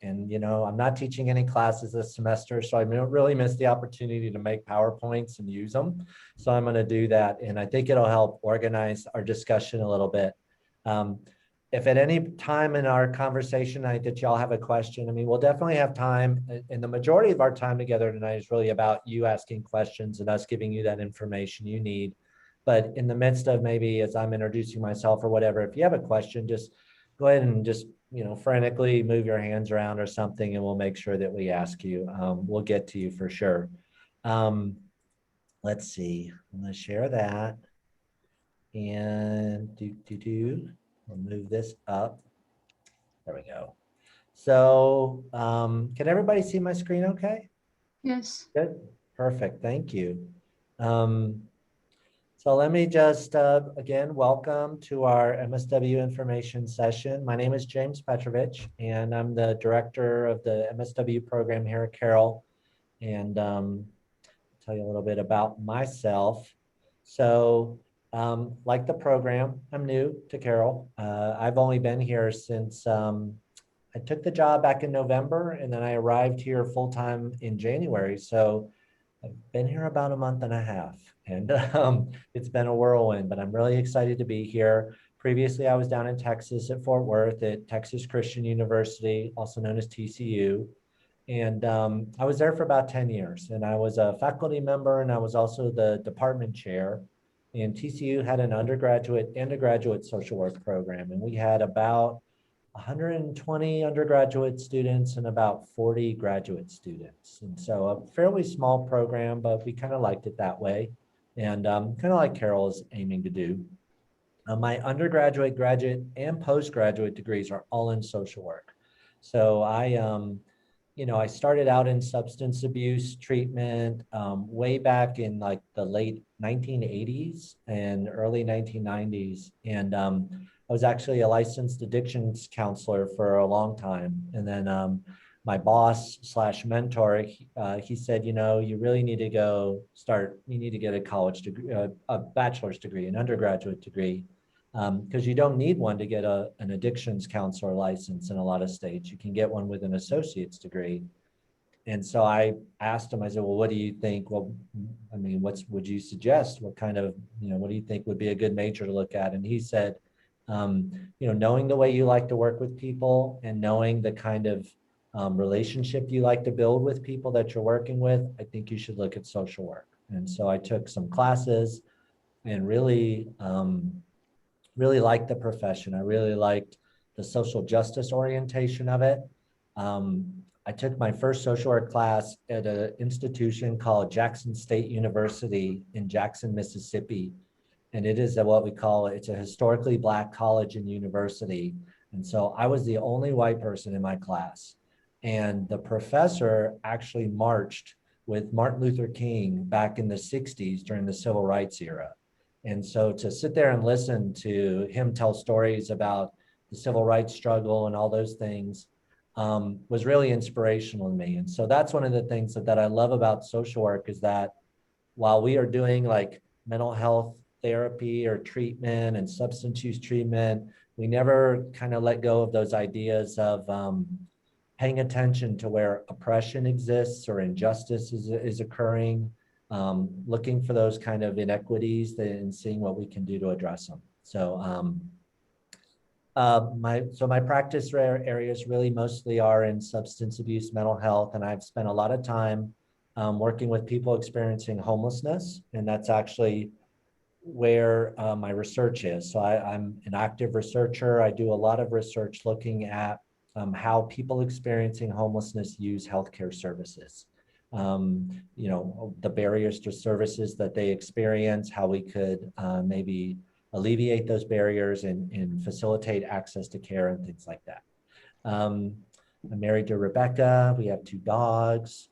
And, I'm not teaching any classes this semester, so I really missed the opportunity to make PowerPoints and use them. So I'm going to do that. And I think it'll help organize our discussion a little bit. If at any time in our conversation that y'all have a question, we'll definitely have time. And the majority of our time together tonight is really about you asking questions and us giving you that information you need. But in the midst of maybe as I'm introducing myself or whatever, if you have a question, just go ahead and just, frantically move your hands around or something, and we'll make sure that we ask you. We'll get to you for sure. Let's see, I'm going to share that. And we'll move this up. There we go. So can everybody see my screen okay? Yes. Good. Perfect. Thank you. So let me just, again, welcome to our MSW information session. My name is James Petrovich, and I'm the director of the MSW program here at Carroll. And tell you a little bit about myself. So like the program, I'm new to Carroll. I've only been here since I took the job back in November, and then I arrived here full-time in January. So I've been here about a month and a half, and it's been a whirlwind, but I'm really excited to be here. Previously, I was down in Texas at Fort Worth at Texas Christian University, also known as TCU. And I was there for about 10 years, and I was a faculty member, and I was also the department chair. And TCU had an undergraduate and a graduate social work program, and we had about 120 undergraduate students and about 40 graduate students. And so a fairly small program, but we kind of liked it that way. And kind of like Carroll is aiming to do. My undergraduate, graduate, and postgraduate degrees are all in social work. So I started out in substance abuse treatment way back in like the late 1980s and early 1990s. And I was actually a licensed addictions counselor for a long time. And then my boss / mentor, he said, you really need to you need to get a college degree, a bachelor's degree, an undergraduate degree, because you don't need one to get an addictions counselor license in a lot of states. You can get one with an associate's degree. And so I asked him, I said, well, what do you think? Well, what would you suggest? What kind of, what do you think would be a good major to look at? And he said, knowing the way you like to work with people and knowing the kind of relationship you like to build with people that you're working with, I think you should look at social work. And so I took some classes and really liked the profession. I really liked the social justice orientation of it. I took my first social work class at an institution called Jackson State University in Jackson, Mississippi. And it is what we call, it's a historically Black college and university. And so I was the only white person in my class. And the professor actually marched with Martin Luther King back in the 60s during the civil rights era. And so to sit there and listen to him tell stories about the civil rights struggle and all those things was really inspirational to me. And so that's one of the things that I love about social work is that while we are doing like mental health therapy or treatment and substance use treatment, we never kind of let go of those ideas of paying attention to where oppression exists or injustice is occurring, looking for those kind of inequities and seeing what we can do to address them. So my practice areas really mostly are in substance abuse, mental health, and I've spent a lot of time working with people experiencing homelessness, and that's actually where my research is. So I'm an active researcher. I do a lot of research looking at how people experiencing homelessness use healthcare services. The barriers to services that they experience, how we could maybe alleviate those barriers and facilitate access to care and things like that. I'm married to Rebecca. We have 2 dogs.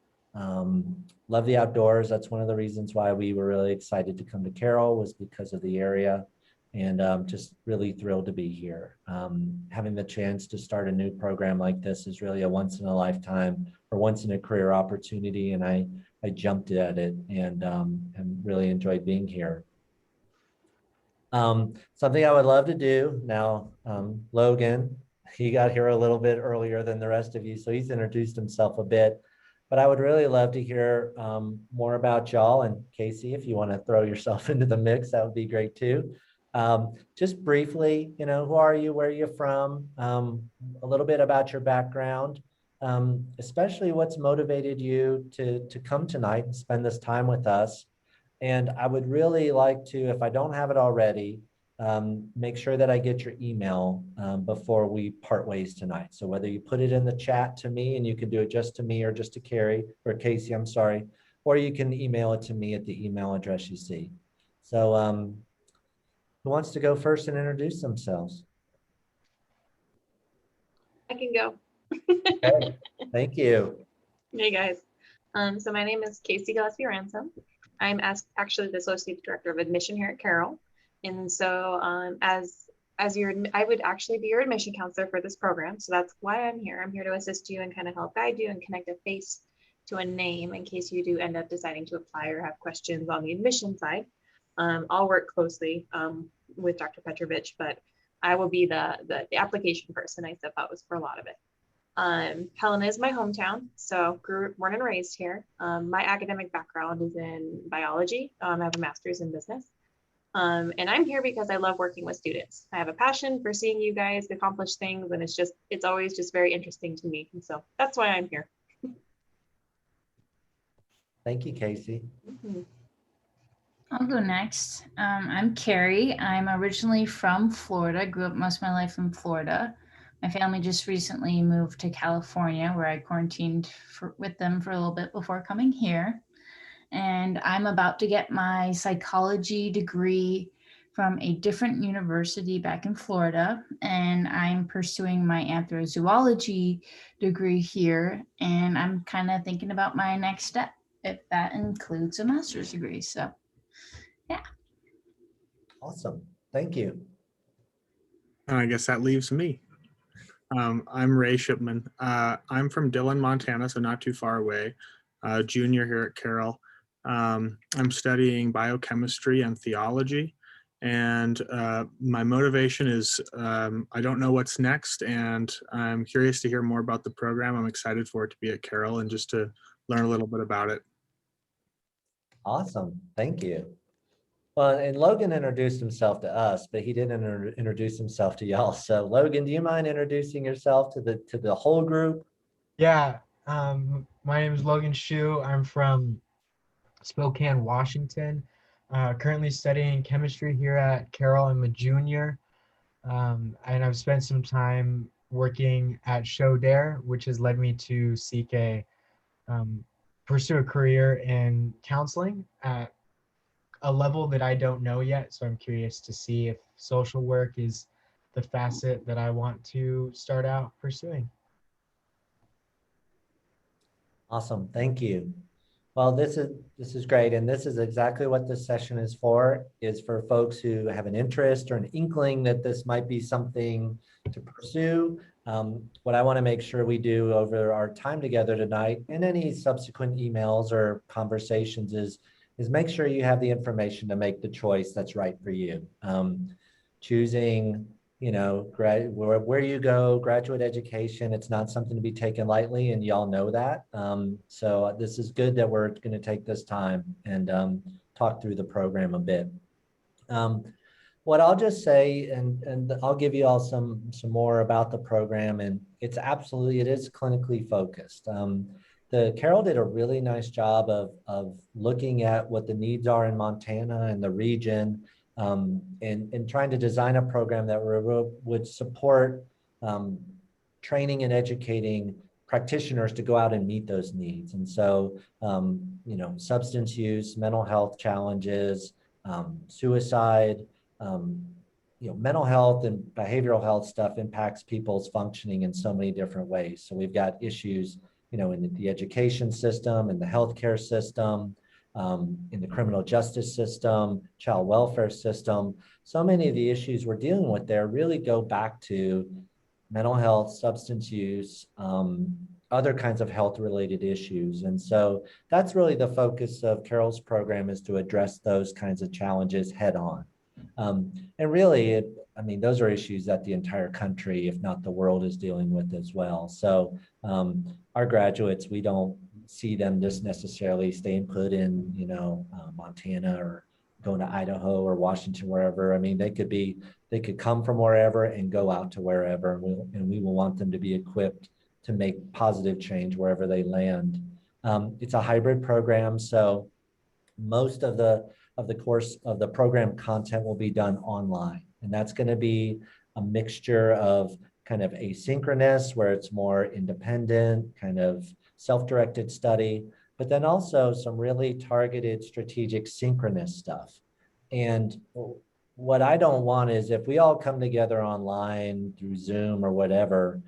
Love the outdoors. That's one of the reasons why we were really excited to come to Carroll, was because of the area, and just really thrilled to be here. Having the chance to start a new program like this is really a once in a lifetime or once in a career opportunity, and I jumped at it and really enjoyed being here. Something I would love to do now, Logan, he got here a little bit earlier than the rest of you, so he's introduced himself a bit. But I would really love to hear more about y'all. And Casey, if you want to throw yourself into the mix, that would be great too. Just briefly, who are you? Where are you from? A little bit about your background, especially what's motivated you to come tonight and spend this time with us. And I would really like to, if I don't have it already, make sure that I get your email before we part ways tonight. So whether you put it in the chat to me, and you can do it just to me or just to Carrie or Casey, I'm sorry, or you can email it to me at the email address you see. So who wants to go first and introduce themselves? I can go. Okay. Thank you. Hey guys. So my name is Casey Gillespie Ransom. I'm actually the Associate Director of Admission here at Carroll. And so I would actually be your admission counselor for this program. So that's why I'm here. I'm here to assist you and kind of help guide you and connect a face to a name in case you do end up deciding to apply or have questions on the admission side. I'll work closely with Dr. Petrovich, but I will be the application person, I suppose, for a lot of it. Helena is my hometown, so born and raised here. My academic background is in biology. I have a master's in business. And I'm here because I love working with students. I have a passion for seeing you guys accomplish things, and it's always just very interesting to me. And so that's why I'm here. Thank you, Casey. Mm-hmm. I'll go next. I'm Carrie. I'm originally from Florida. Grew up most of my life in Florida. My family just recently moved to California, where I quarantined with them for a little bit before coming here. And I'm about to get my psychology degree from a different university back in Florida. And I'm pursuing my anthrozoology degree here. And I'm kind of thinking about my next step, if that includes a master's degree. So, yeah. Awesome. Thank you. And I guess that leaves me. I'm Ray Shipman. I'm from Dillon, Montana, so not too far away. Junior here at Carroll. I'm studying biochemistry and theology. And my motivation is I don't know what's next, and I'm curious to hear more about the program. I'm excited for it to be at Carroll and just to learn a little bit about it. Awesome. Thank you. Well, and Logan introduced himself to us, but he didn't introduce himself to y'all. So Logan, do you mind introducing yourself to the whole group? Yeah, my name is Logan Shu. I'm from Spokane, Washington. Currently studying chemistry here at Carroll. I'm a junior, and I've spent some time working at Show Dare, which has led me to pursue a career in counseling at a level that I don't know yet. So I'm curious to see if social work is the facet that I want to start out pursuing. Awesome. Thank you. Well, this is great. And this is exactly what this session is for folks who have an interest or an inkling that this might be something to pursue. What I want to make sure we do over our time together tonight and any subsequent emails or conversations is make sure you have the information to make the choice that's right for you. Choosing, where you go, graduate education, it's not something to be taken lightly, and y'all know that. So this is good that we're going to take this time and talk through the program a bit. What I'll just say, and I'll give you all some more about the program, and it is clinically focused. The Carroll did a really nice job of looking at what the needs are in Montana and the region, and trying to design a program that would support training and educating practitioners to go out and meet those needs. And so, substance use, mental health challenges, suicide, mental health and behavioral health stuff impacts people's functioning in so many different ways. So we've got issues in the education system, in the healthcare system, in the criminal justice system, child welfare system. So many of the issues we're dealing with there really go back to mental health, substance use, other kinds of health-related issues. And so that's really the focus of Carroll's program, is to address those kinds of challenges head on. And really, I mean, those are issues that the entire country, if not the world, is dealing with as well. So our graduates, we don't see them just necessarily staying put in, Montana or going to Idaho or Washington, wherever. I mean, they could come from wherever and go out to wherever, and we will want them to be equipped to make positive change wherever they land. It's a hybrid program, so most of the course of the program content will be done online, and that's going to be a mixture of kind of asynchronous, where it's more independent, kind of self-directed study, but then also some really targeted strategic synchronous stuff. And what I don't want is, if we all come together online through Zoom or whatever,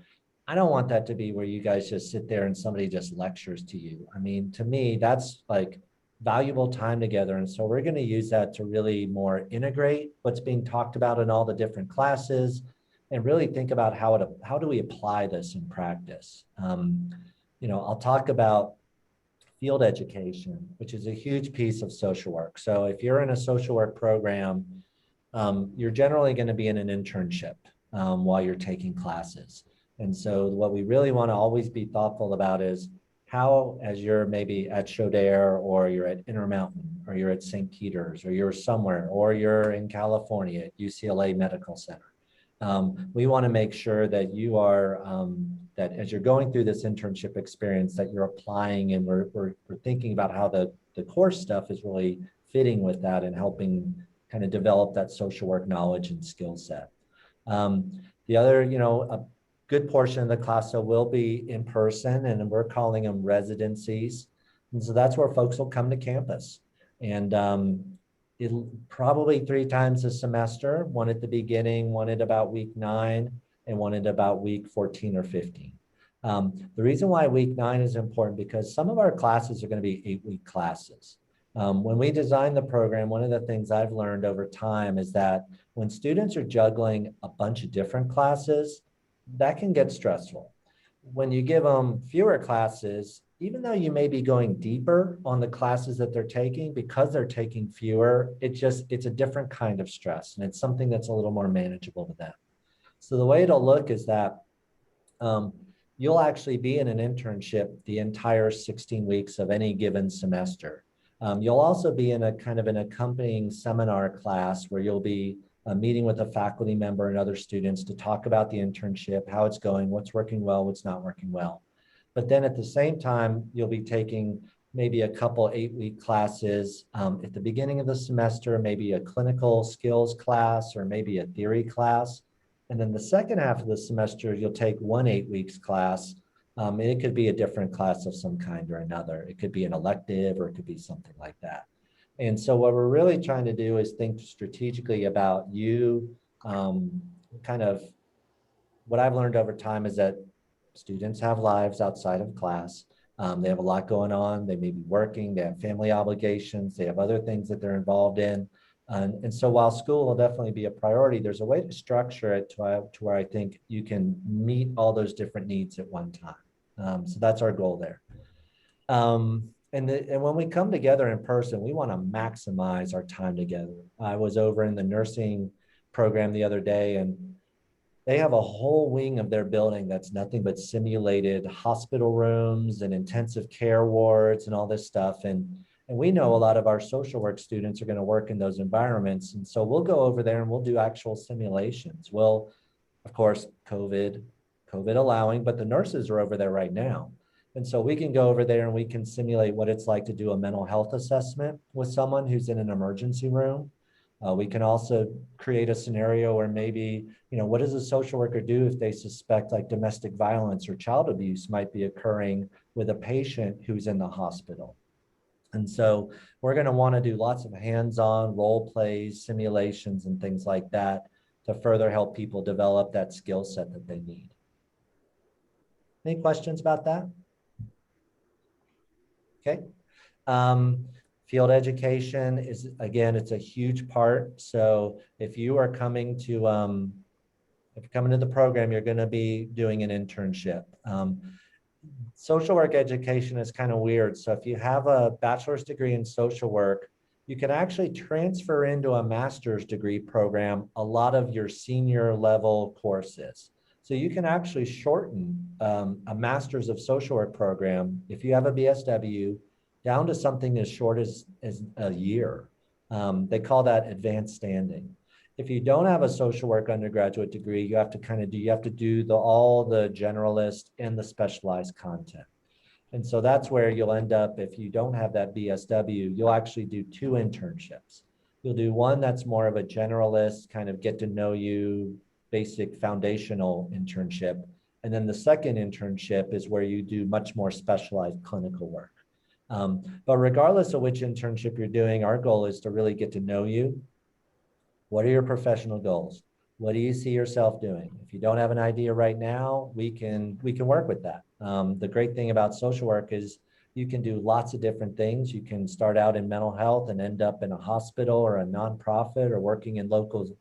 I don't want that to be where you guys just sit there and somebody just lectures to you. I mean, to me, that's like valuable time together. And so we're going to use that to really more integrate what's being talked about in all the different classes and really think about how do we apply this in practice. I'll talk about field education, which is a huge piece of social work. So if you're in a social work program, you're generally going to be in an internship while you're taking classes. And so what we really want to always be thoughtful about is how, as you're maybe at Chaudere, or you're at Intermountain, or you're at St. Peter's, or you're somewhere, or you're in California at UCLA Medical Center. We want to make sure that you are, that as you're going through this internship experience, that you're applying, and we're thinking about how the course stuff is really fitting with that and helping kind of develop that social work knowledge and skill set. The other, a good portion of the class will be in person, and we're calling them residencies. And so that's where folks will come to campus. And it'll probably 3 times a semester, one at the beginning, one at about week 9, and one at about week 14 or 15. The reason why week 9 is important, because some of our classes are going to be 8-week classes. When we design the program, one of the things I've learned over time is that when students are juggling a bunch of different classes, that can get stressful. When you give them fewer classes, even though you may be going deeper on the classes that they're taking, because they're taking fewer, it's a different kind of stress, and it's something that's a little more manageable to them. So the way it'll look is that you'll actually be in an internship the entire 16 weeks of any given semester. You'll also be in a kind of an accompanying seminar class where you'll be meeting with a faculty member and other students to talk about the internship, how it's going, what's working well, what's not working well. But then at the same time, you'll be taking maybe a couple 8-week classes at the beginning of the semester, maybe a clinical skills class or maybe a theory class. And then the second half of the semester, you'll take one 8 weeks class. And it could be a different class of some kind or another. It could be an elective, or it could be something like that. And so what we're really trying to do is think strategically about you. Kind of what I've learned over time is that students have lives outside of class. They have a lot going on. They may be working, they have family obligations, they have other things that they're involved in. And so while school will definitely be a priority, there's a way to structure it to where I think you can meet all those different needs at one time. So that's our goal there. And when we come together in person, we want to maximize our time together. I was over in the nursing program the other day, and they have a whole wing of their building that's nothing but simulated hospital rooms and intensive care wards and all this stuff. And we know a lot of our social work students are going to work in those environments. And so we'll go over there and we'll do actual simulations. Well, of course, COVID allowing, but the nurses are over there right now. And so we can go over there and we can simulate what it's like to do a mental health assessment with someone who's in an emergency room. We can also create a scenario where maybe, what does a social worker do if they suspect like domestic violence or child abuse might be occurring with a patient who's in the hospital? And so we're going to want to do lots of hands-on role plays, simulations, and things like that to further help people develop that skill set that they need. Any questions about that? Okay. Field education is, again, it's a huge part. So if you are coming to, if you're coming to the program, you're going to be doing an internship. Social work education is kind of weird. So if you have a bachelor's degree in social work, you can actually transfer into a master's degree program a lot of your senior level courses. So you can actually shorten a master's of social work program, if you have a BSW, down to something as short as a year. They call that advanced standing. If you don't have a social work undergraduate degree, you have to do all the generalist and the specialized content. And so that's where you'll end up, if you don't have that BSW, you'll actually do 2 internships. You'll do one that's more of a generalist, kind of get to know you, basic foundational internship. And then the second internship is where you do much more specialized clinical work. But regardless of which internship you're doing, our goal is to really get to know you. What are your professional goals? What do you see yourself doing? If you don't have an idea right now, we can work with that. The great thing about social work is you can do lots of different things. You can start out in mental health and end up in a hospital or a nonprofit or working in local,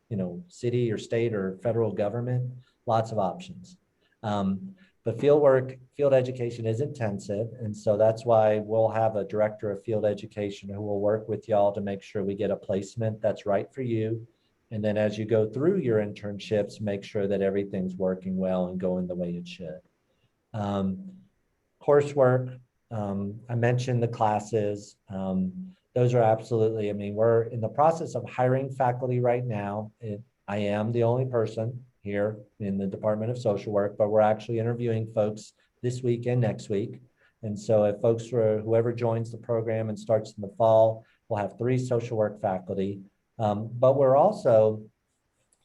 city or state or federal government, lots of options. But field education is intensive. And so that's why we'll have a director of field education who will work with y'all to make sure we get a placement that's right for you. And then as you go through your internships, make sure that everything's working well and going the way it should. Coursework, I mentioned the classes. Those are absolutely, we're in the process of hiring faculty right now. I am the only person here in the Department of Social Work, but we're actually interviewing folks this week and next week. And so if folks, whoever joins the program and starts in the fall, we'll have 3 social work faculty. But we're also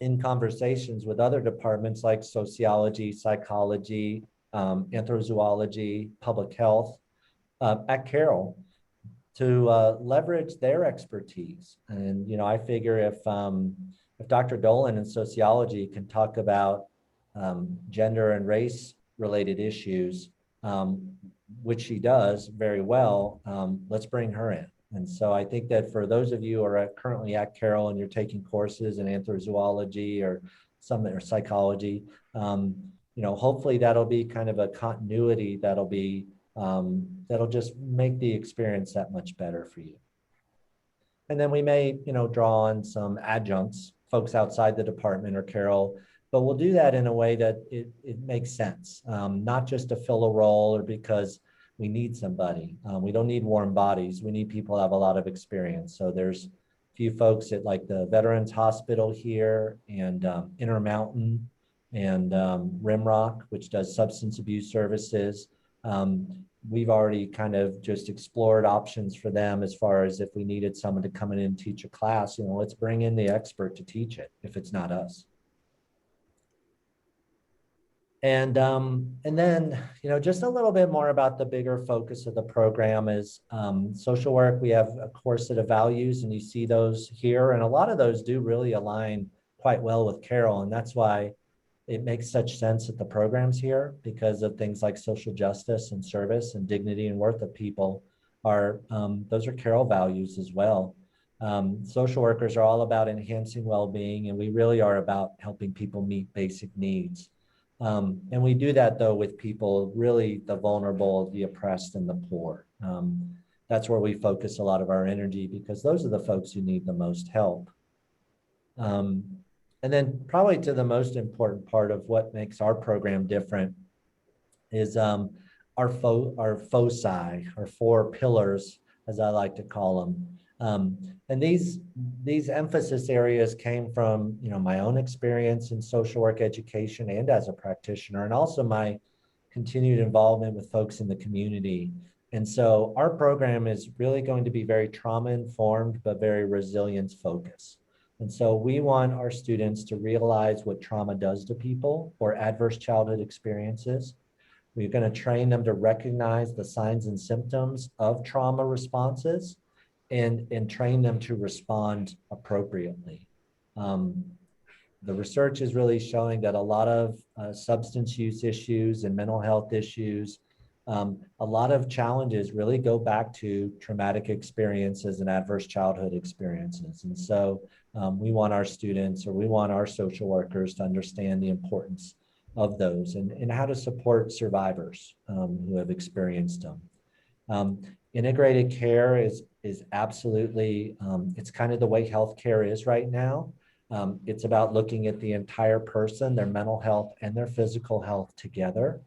in conversations with other departments like sociology, psychology, anthrozoology, public health at Carroll to leverage their expertise. And I figure if Dr. Dolan in sociology can talk about gender and race related issues, which she does very well, let's bring her in. And so I think that for those of you who are currently at Carroll and you're taking courses in anthrozoology or psychology, hopefully that'll be kind of a continuity that'll just make the experience that much better for you. And then we may, draw on some adjuncts, folks outside the department or Carroll, but we'll do that in a way that it makes sense, not just to fill a role or because we need somebody. We don't need warm bodies. We need people who have a lot of experience. So there's a few folks at like the Veterans Hospital here and Intermountain and Rimrock, which does substance abuse services. We've already kind of just explored options for them as far as if we needed someone to come in and teach a class, let's bring in the expert to teach it if it's not us. And then, just a little bit more about the bigger focus of the program is social work. We have a core set of values and you see those here. And a lot of those do really align quite well with Carroll. And that's why it makes such sense that the program's here, because of things like social justice and service and dignity and worth of people those are Carroll values as well. Social workers are all about enhancing well-being, and we really are about helping people meet basic needs. And we do that though with people, really the vulnerable, the oppressed, and the poor. That's where we focus a lot of our energy because those are the folks who need the most help. And then probably to the most important part of what makes our program different is our foci, our 4 pillars, as I like to call them. And these emphasis areas came from, my own experience in social work education and as a practitioner, and also my continued involvement with folks in the community. And so our program is really going to be very trauma informed, but very resilience focused. And so we want our students to realize what trauma does to people or adverse childhood experiences. We're going to train them to recognize the signs and symptoms of trauma responses and train them to respond appropriately. The research is really showing that a lot of substance use issues and mental health issues, a lot of challenges really go back to traumatic experiences and adverse childhood experiences. And so we want our students, or we want our social workers to understand the importance of those and how to support survivors who have experienced them. Integrated care is absolutely, it's kind of the way healthcare is right now. It's about looking at the entire person, their mental health and their physical health together.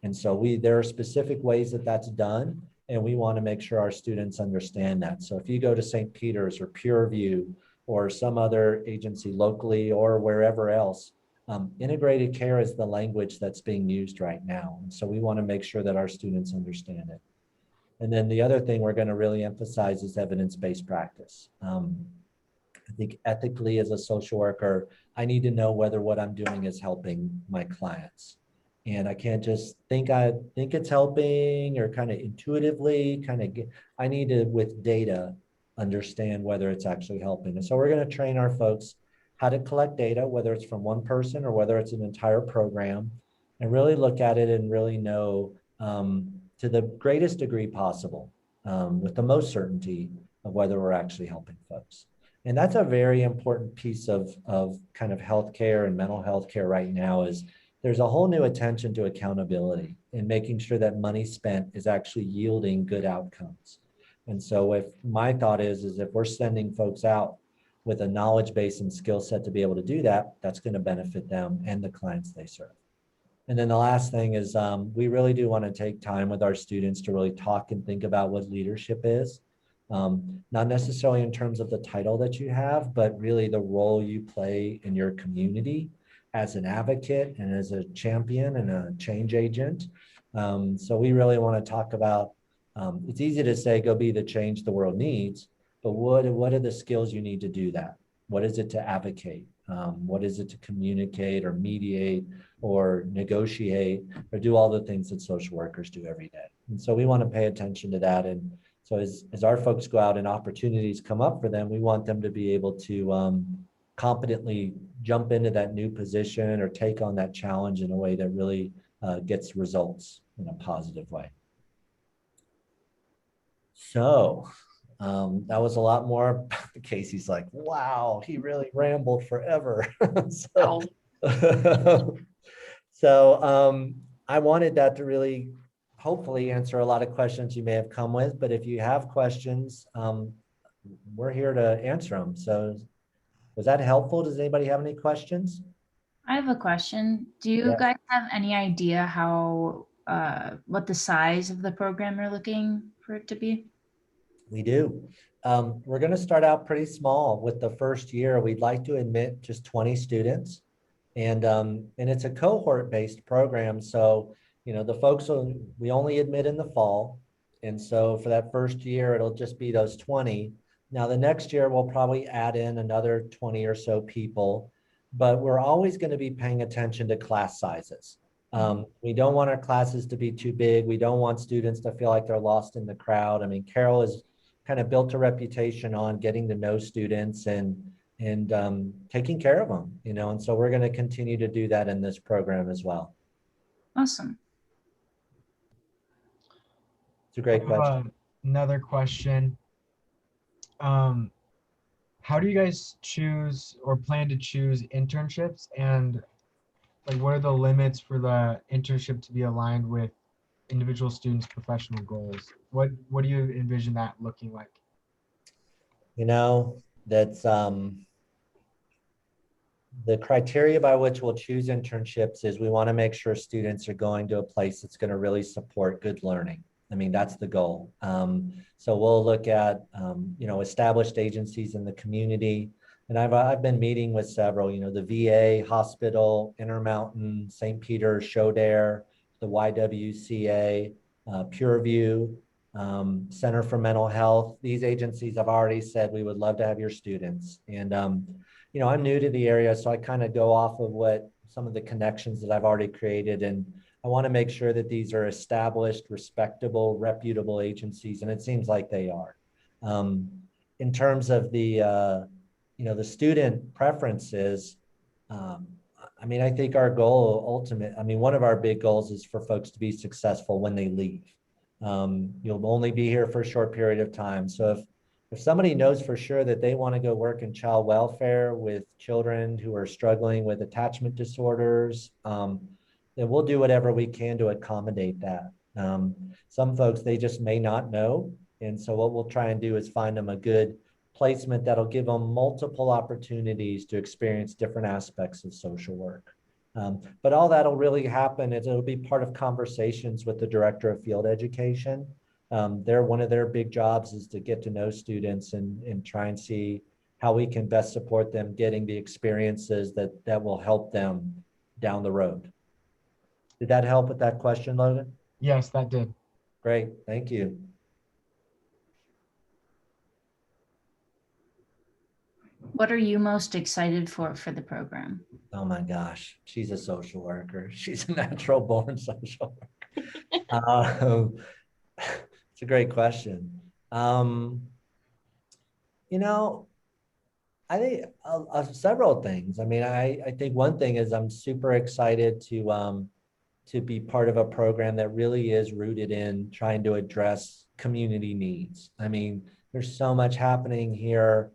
And so there are specific ways that that's done, and we want to make sure our students understand that. So if you go to St. Peter's or Pureview or some other agency locally or wherever else, integrated care is the language that's being used right now. And so we want to make sure that our students understand it. And then the other thing we're going to really emphasize is evidence-based practice. I think ethically as a social worker, I need to know whether what I'm doing is helping my clients. And I can't just think it's helping or kind of intuitively I need to, with data, understand whether it's actually helping. And so we're going to train our folks how to collect data, whether it's from one person or whether it's an entire program, and really look at it and really know to the greatest degree possible, with the most certainty of whether we're actually helping folks. And that's a very important piece of kind of healthcare and mental health care right now. Is there's a whole new attention to accountability and making sure that money spent is actually yielding good outcomes. And so if my thought is if we're sending folks out with a knowledge base and skill set to be able to do that, that's going to benefit them and the clients they serve. And then the last thing is we really do want to take time with our students to really talk and think about what leadership is. Not necessarily in terms of the title that you have, but really the role you play in your community as an advocate and as a champion and a change agent. So we really want to talk about, it's easy to say, go be the change the world needs, but what are the skills you need to do that? What is it to advocate? What is it to communicate or mediate or negotiate or do all the things that social workers do every day? And so we want to pay attention to that. And so as our folks go out and opportunities come up for them, we want them to be able to competently jump into that new position or take on that challenge in a way that really gets results in a positive way. So that was a lot more. Casey's like, wow, he really rambled forever. So I wanted that to really hopefully answer a lot of questions you may have come with, but if you have questions, we're here to answer them. So was that helpful? Does anybody have any questions? I have a question. Do you guys have any idea how what the size of the program you're looking for it to be? We do. We're going to start out pretty small with the first year. We'd like to admit just 20 students, and it's a cohort-based program. So, you know, the folks we only admit in the fall, and so for that first year, it'll just be those 20. Now, the next year, we'll probably add in another 20 or so people, but we're always going to be paying attention to class sizes. We don't want our classes to be too big. We don't want students to feel like they're lost in the crowd. I mean, Carroll has kind of built a reputation on getting to know students and taking care of them, you know, and so we're going to continue to do that in this program as well. Awesome. It's a great question. Another question. How do you guys choose or plan to choose internships, and like what are the limits for the internship to be aligned with individual students' professional goals? What do you envision that looking like? You know, that's the criteria by which we'll choose internships is we want to make sure students are going to a place that's going to really support good learning. I mean, that's the goal. So we'll look at, you know, established agencies in the community. And I've been meeting with several, you know, the VA, hospital, Intermountain, St. Peter's, Shodare, the YWCA, Pureview, Center for Mental Health. These agencies have already said we would love to have your students. And, you know, I'm new to the area, so I kind of go off of what some of the connections that I've already created. And I want to make sure that these are established, respectable, reputable agencies. And it seems like they are. In terms of the, you know, the student preferences, I mean, I think our goal one of our big goals is for folks to be successful when they leave. You'll only be here for a short period of time. So if somebody knows for sure that they want to go work in child welfare with children who are struggling with attachment disorders, then we'll do whatever we can to accommodate that. some folks, they just may not know. And so what we'll try and do is find them a good placement that'll give them multiple opportunities to experience different aspects of social work. But all that'll really happen is it'll be part of conversations with the director of field education. One of their big jobs is to get to know students and try and see how we can best support them getting the experiences that will help them down the road. Did that help with that question, Logan? Yes, that did. Great, thank you. What are you most excited for the program? Oh my gosh, she's a social worker. She's a natural born social worker. It's a great question. You know, I think several things. I mean, I think one thing is I'm super excited to be part of a program that really is rooted in trying to address community needs. I mean, there's so much happening here,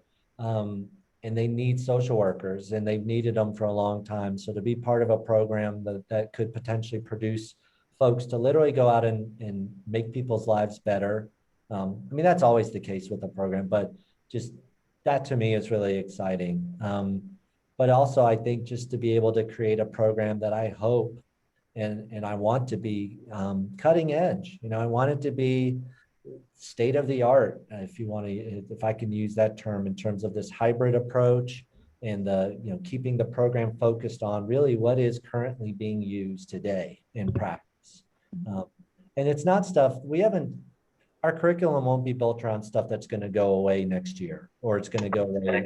and they need social workers, and they've needed them for a long time. So to be part of a program that could potentially produce folks to literally go out and make people's lives better. I mean, that's always the case with the program, but just that to me is really exciting. But also I think just to be able to create a program that I hope and I want to be cutting edge. You know, I want it to be state of the art, if I can use that term, in terms of this hybrid approach and keeping the program focused on really what is currently being used today in practice. And it's not stuff our curriculum won't be built around stuff that's going to go away next year, or it's going to go away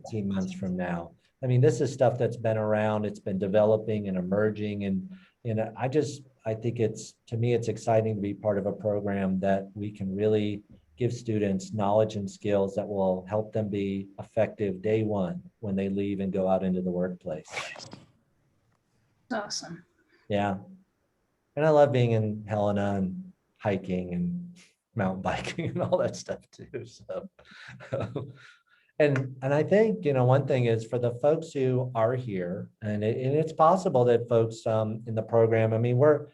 18 months from now. I mean, this is stuff that's been around, it's been developing and emerging. And I think to me, it's exciting to be part of a program that we can really give students knowledge and skills that will help them be effective day one when they leave and go out into the workplace. Awesome. Yeah. And I love being in Helena and hiking and mountain biking and all that stuff too. So, and I think, one thing is for the folks who are here, and it's possible that folks in the program, I mean, we're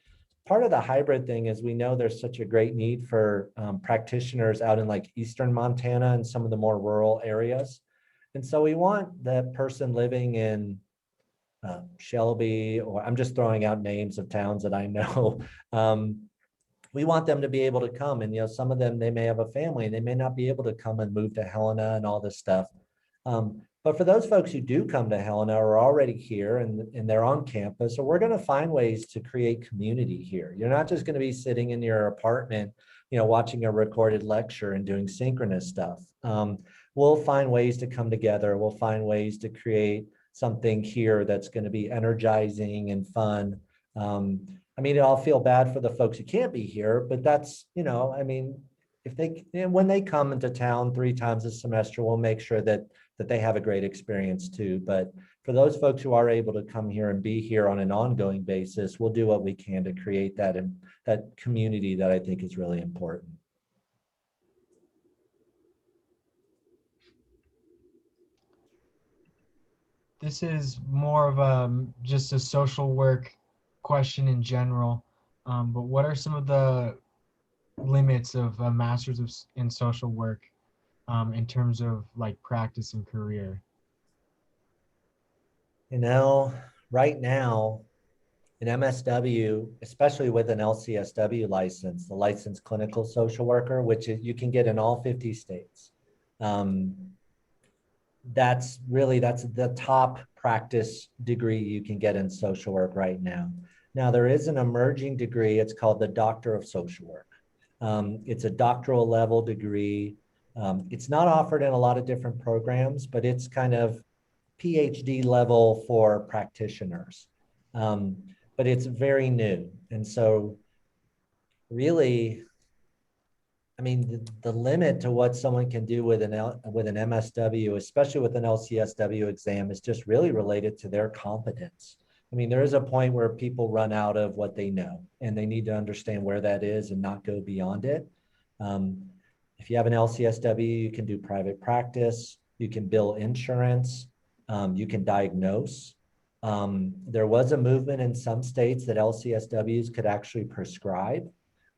part of the hybrid thing is we know there's such a great need for practitioners out in like Eastern Montana and some of the more rural areas. And so we want that person living in Shelby, or I'm just throwing out names of towns that I know. We want them to be able to come, and some of them, they may have a family and they may not be able to come and move to Helena and all this stuff. But for those folks who do come to Helena or are already here and they're on campus, so we're going to find ways to create community here. You're not just going to be sitting in your apartment, watching a recorded lecture and doing synchronous stuff. We'll find ways to come together. We'll find ways to create something here that's going to be energizing and fun. I mean, I'll feel bad for the folks who can't be here, but that's, I mean, when they come into town 3 times a semester, we'll make sure that they have a great experience too. But for those folks who are able to come here and be here on an ongoing basis, we'll do what we can to create that community that I think is really important. This is more of just a social work question in general, but what are some of the limits of a master's in social work in terms of like practice and career? Right now, an MSW, especially with an LCSW license, the licensed clinical social worker, which you can get in all 50 states. That's the top practice degree you can get in social work right now. Now, there is an emerging degree. It's called the Doctor of Social Work. It's a doctoral level degree. It's not offered in a lot of different programs, but it's kind of PhD level for practitioners. But it's very new. And so really, I mean, the limit to what someone can do with an MSW, especially with an LCSW exam, is just really related to their competence. I mean, there is a point where people run out of what they know, and they need to understand where that is and not go beyond it. If you have an LCSW, you can do private practice, you can bill insurance, you can diagnose. There was a movement in some states that LCSWs could actually prescribe.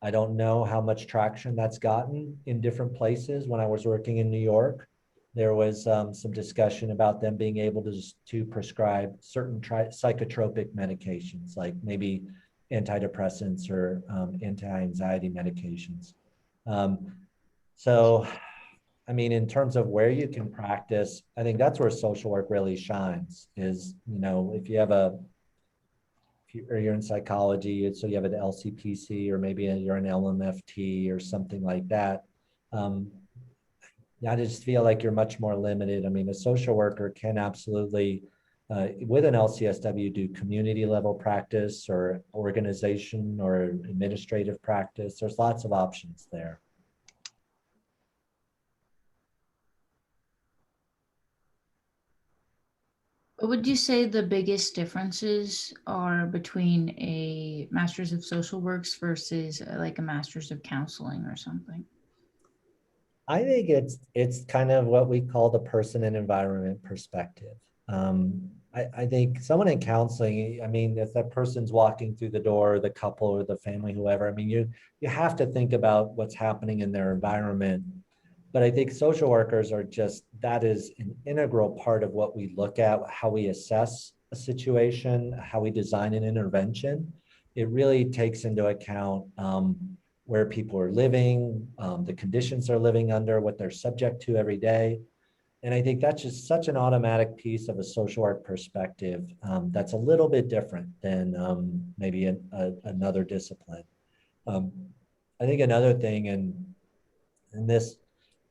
I don't know how much traction that's gotten in different places. When I was working in New York, there was some discussion about them being able to prescribe certain psychotropic medications, like maybe antidepressants or anti-anxiety medications. So, I mean, in terms of where you can practice, I think that's where social work really shines is, you know, if you have or you're in psychology, so you have an LCPC or maybe you're an LMFT or something like that. I just feel like you're much more limited. I mean, a social worker can absolutely, with an LCSW, do community level practice or organization or administrative practice. There's lots of options there. What would you say the biggest differences are between a Master's of Social Works versus like a Master's of Counseling or something? I think it's kind of what we call the person and environment perspective. I think someone in counseling, I mean, if that person's walking through the door, the couple or the family, whoever, I mean, you have to think about what's happening in their environment. But I think social workers are just, that is an integral part of what we look at, how we assess a situation, how we design an intervention. It really takes into account where people are living, the conditions they're living under, what they're subject to every day. And I think that's just such an automatic piece of a social work perspective that's a little bit different than maybe another discipline. I think another thing, and this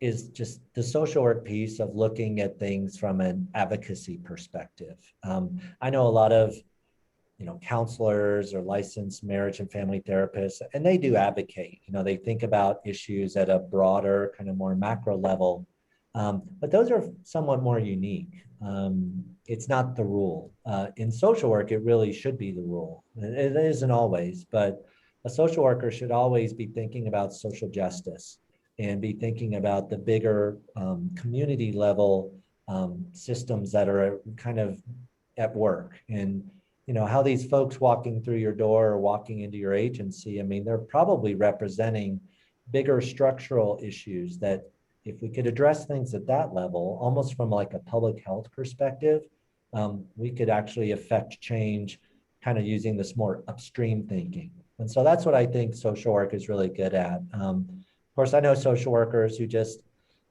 is just the social work piece of looking at things from an advocacy perspective. I know a lot of counselors or licensed marriage and family therapists, and they do advocate. They think about issues at a broader, kind of more macro level, but those are somewhat more unique. It's not the rule. In social work, it really should be the rule. It isn't always, but a social worker should always be thinking about social justice and be thinking about the bigger community level systems that are kind of at work. And how these folks walking through your door or walking into your agency, I mean, they're probably representing bigger structural issues that if we could address things at that level, almost from like a public health perspective, we could actually affect change kind of using this more upstream thinking. And so that's what I think social work is really good at. Of course, I know social workers who just,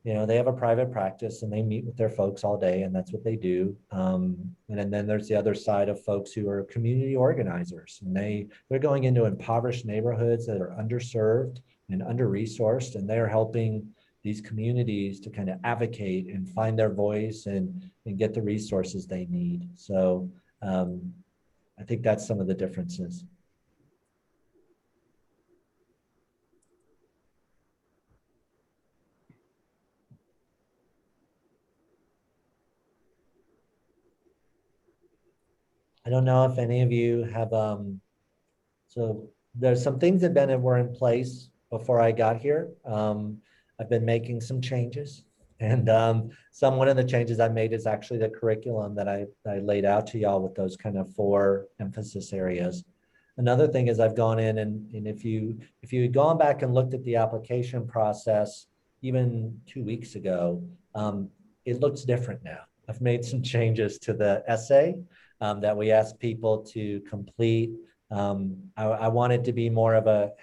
they have a private practice and they meet with their folks all day and that's what they do. And then there's the other side of folks who are community organizers, and they're going into impoverished neighborhoods that are underserved and under-resourced, and they're helping these communities to kind of advocate and find their voice and get the resources they need. So I think that's some of the differences. I don't know if any of you have, so there's some things that were in place before I got here. I've been making some changes, and one of the changes I made is actually the curriculum that I laid out to y'all with those kind of 4 emphasis areas. Another thing is I've gone in and if you had gone back and looked at the application process even 2 weeks ago, it looks different now. I've made some changes to the essay that we ask people to complete. I want it to be more of a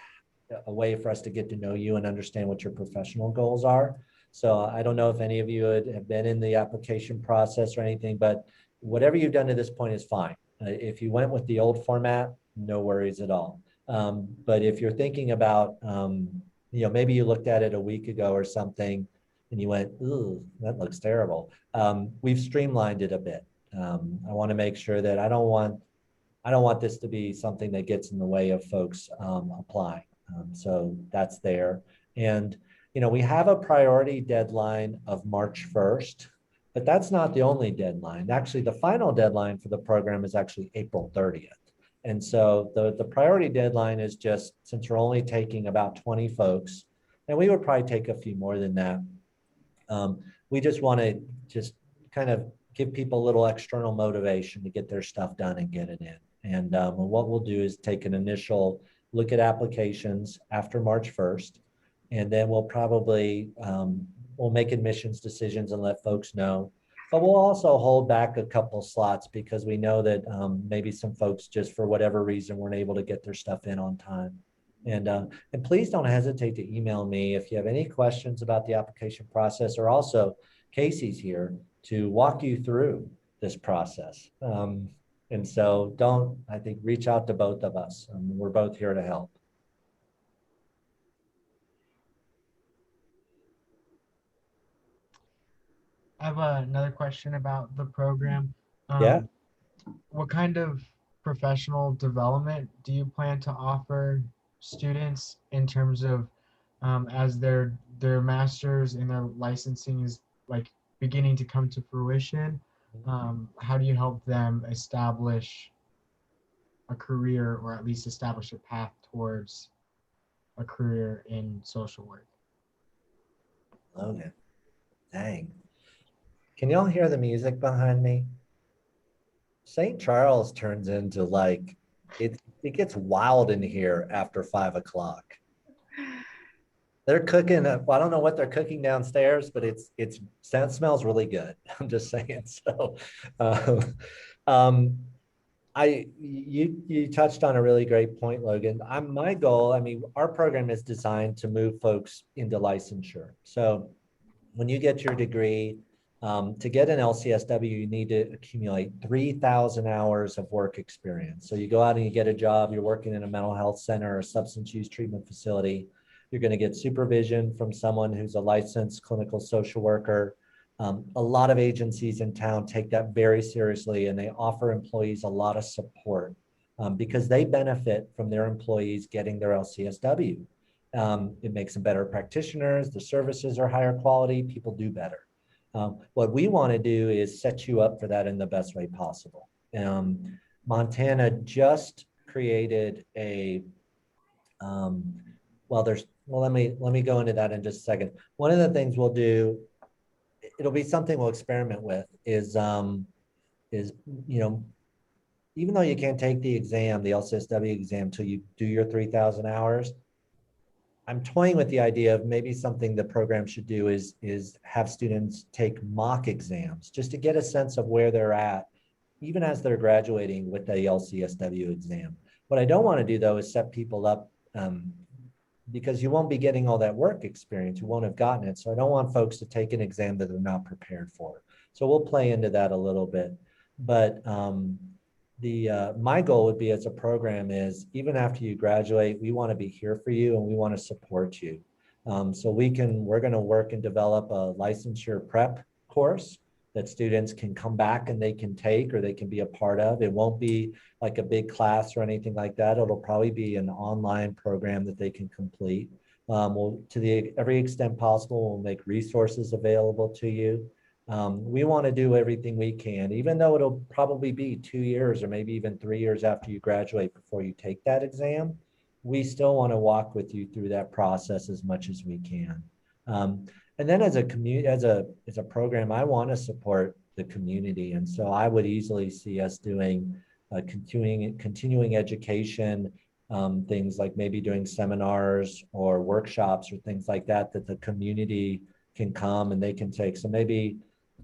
way for us to get to know you and understand what your professional goals are. So I don't know if any of you have been in the application process or anything, but whatever you've done to this point is fine. If you went with the old format, no worries at all. But if you're thinking about, maybe you looked at it a week ago or something and you went, ooh, that looks terrible. We've streamlined it a bit. I want to make sure that I don't want this to be something that gets in the way of folks applying. So that's there. And, we have a priority deadline of March 1st, but that's not the only deadline. Actually, the final deadline for the program is actually April 30th. And so the priority deadline is just, since we're only taking about 20 folks, and we would probably take a few more than that. We just want to just kind of give people a little external motivation to get their stuff done and get it in. And what we'll do is take an initial look at applications after March 1st. And then we'll probably, we'll make admissions decisions and let folks know. But we'll also hold back a couple slots because we know that maybe some folks just for whatever reason weren't able to get their stuff in on time. And please don't hesitate to email me if you have any questions about the application process, or also Casey's here to walk you through this process. And so I think, reach out to both of us. We're both here to help. I have another question about the program. Yeah. What kind of professional development do you plan to offer students in terms of as their masters and their licensing is like beginning to come to fruition? How do you help them establish a career, or at least establish a path towards a career in social work? Logan, dang. Can y'all hear the music behind me? St. Charles turns into like, it gets wild in here after 5 o'clock. They're cooking, well, I don't know what they're cooking downstairs, but that smells really good. I'm just saying. So, you touched on a really great point, Logan. My goal, I mean, our program is designed to move folks into licensure. So when you get your degree, to get an LCSW, you need to accumulate 3,000 hours of work experience. So you go out and you get a job, you're working in a mental health center or substance use treatment facility. You're going to get supervision from someone who's a licensed clinical social worker. A lot of agencies in town take that very seriously, and they offer employees a lot of support because they benefit from their employees getting their LCSW. It makes them better practitioners. The services are higher quality. People do better. What we want to do is set you up for that in the best way possible. Montana just created a, let me go into that in just a second. One of the things we'll do, it'll be something we'll experiment with, is even though you can't take the exam, the LCSW exam, until you do your 3,000 hours, I'm toying with the idea of maybe something the program should do is have students take mock exams just to get a sense of where they're at, even as they're graduating with the LCSW exam. What I don't want to do, though, is set people up because you won't be getting all that work experience. You won't have gotten it. So I don't want folks to take an exam that they're not prepared for. So we'll play into that a little bit. But my goal would be as a program is, even after you graduate, we want to be here for you and we want to support you. So we're going to work and develop a licensure prep course that students can come back and they can take, or they can be a part of. It won't be like a big class or anything like that. It'll probably be an online program that they can complete. To every extent possible, we'll make resources available to you. We want to do everything we can, even though it'll probably be 2 years or maybe even 3 years after you graduate before you take that exam. We still want to walk with you through that process as much as we can. And then as a program, I want to support the community. And so I would easily see us doing continuing education, things like maybe doing seminars or workshops or things like that the community can come and they can take. So maybe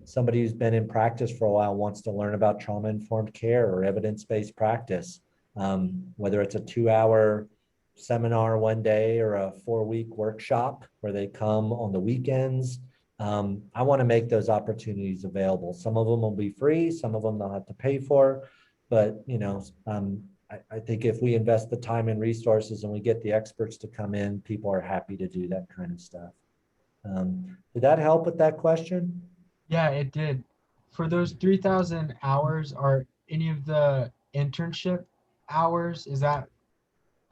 somebody who's been in practice for a while wants to learn about trauma-informed care or evidence-based practice, whether it's a 2-hour seminar one day or a 4-week workshop where they come on the weekends. I want to make those opportunities available. Some of them will be free, some of them they'll have to pay for, but I think if we invest the time and resources and we get the experts to come in, people are happy to do that kind of stuff. Did that help with that question? Yeah, it did. For those 3,000 hours, are any of the internship hours, is that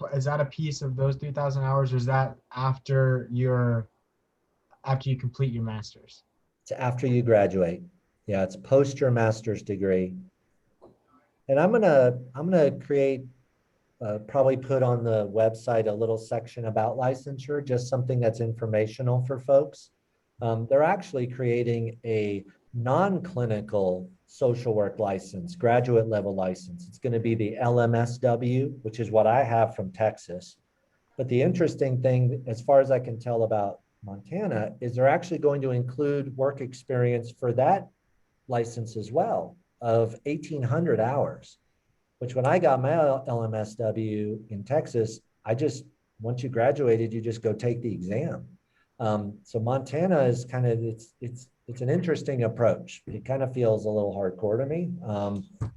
a piece of those 3,000 hours, or is that after you complete your master's? It's after you graduate. Yeah, it's post your master's degree. And I'm gonna create, probably put on the website a little section about licensure, just something that's informational for folks. They're actually creating a non-clinical social work license, graduate level license. It's going to be the LMSW, which is what I have from Texas. But the interesting thing, as far as I can tell about Montana, is they're actually going to include work experience for that license as well of 1,800 hours, which when I got my LMSW in Texas, once you graduated, you just go take the exam. So Montana is kind of, it's an interesting approach. It kind of feels a little hardcore to me,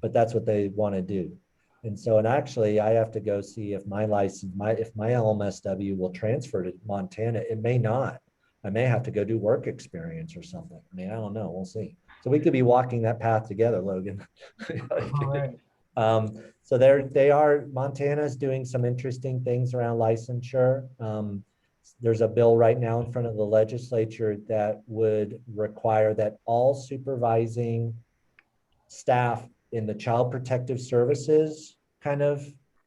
but that's what they want to do. And actually I have to go see if my license, if my LMSW will transfer to Montana. It may not. I may have to go do work experience or something. I mean, I don't know. We'll see. So we could be walking that path together, Logan. All right. So Montana's doing some interesting things around licensure. There's a bill right now in front of the legislature that would require that all supervising staff in the child protective services kind of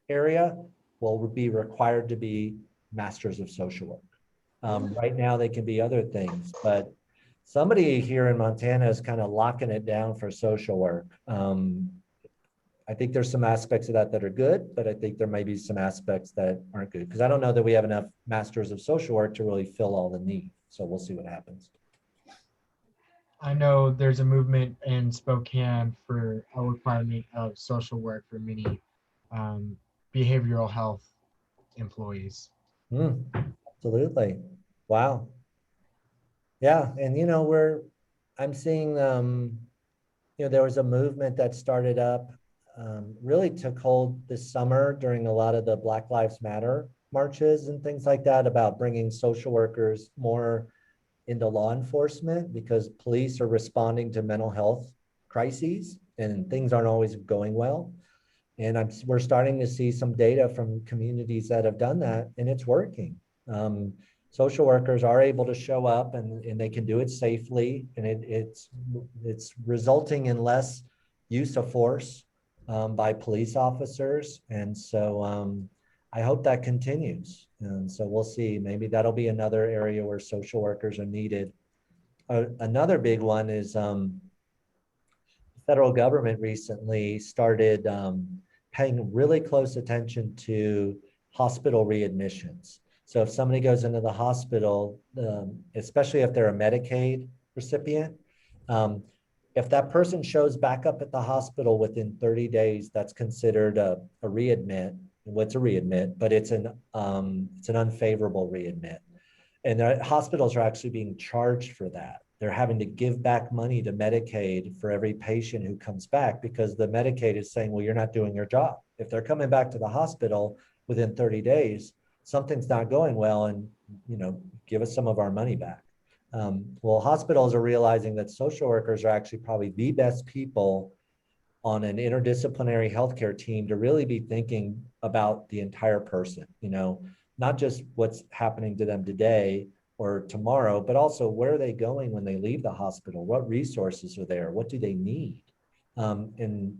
area will be required to be masters of social work. Right now they can be other things, but somebody here in Montana is kind of locking it down for social work. I think there's some aspects of that are good, but I think there may be some aspects that aren't good because I don't know that we have enough masters of social work to really fill all the need. So we'll see what happens. I know there's a movement in Spokane for a requirement of social work for many behavioral health employees. Absolutely. Wow. Yeah. And, I'm seeing, there was a movement that started up, really took hold this summer during a lot of the Black Lives Matter marches and things like that about bringing social workers more into law enforcement because police are responding to mental health crises and things aren't always going well. And we're starting to see some data from communities that have done that, and it's working. Social workers are able to show up and they can do it safely, and it's resulting in less use of force by police officers. And so I hope that continues. And so we'll see. Maybe that'll be another area where social workers are needed. Another big one is the federal government recently started paying really close attention to hospital readmissions. So if somebody goes into the hospital, especially if they're a Medicaid recipient, if that person shows back up at the hospital within 30 days, that's considered a readmit. What's a readmit? But it's an unfavorable readmit. And the hospitals are actually being charged for that. They're having to give back money to Medicaid for every patient who comes back because the Medicaid is saying, well, you're not doing your job. If they're coming back to the hospital within 30 days, something's not going well, and give us some of our money back. Well, hospitals are realizing that social workers are actually probably the best people on an interdisciplinary healthcare team to really be thinking about the entire person, not just what's happening to them today or tomorrow, but also where are they going when they leave the hospital? What resources are there? What do they need? And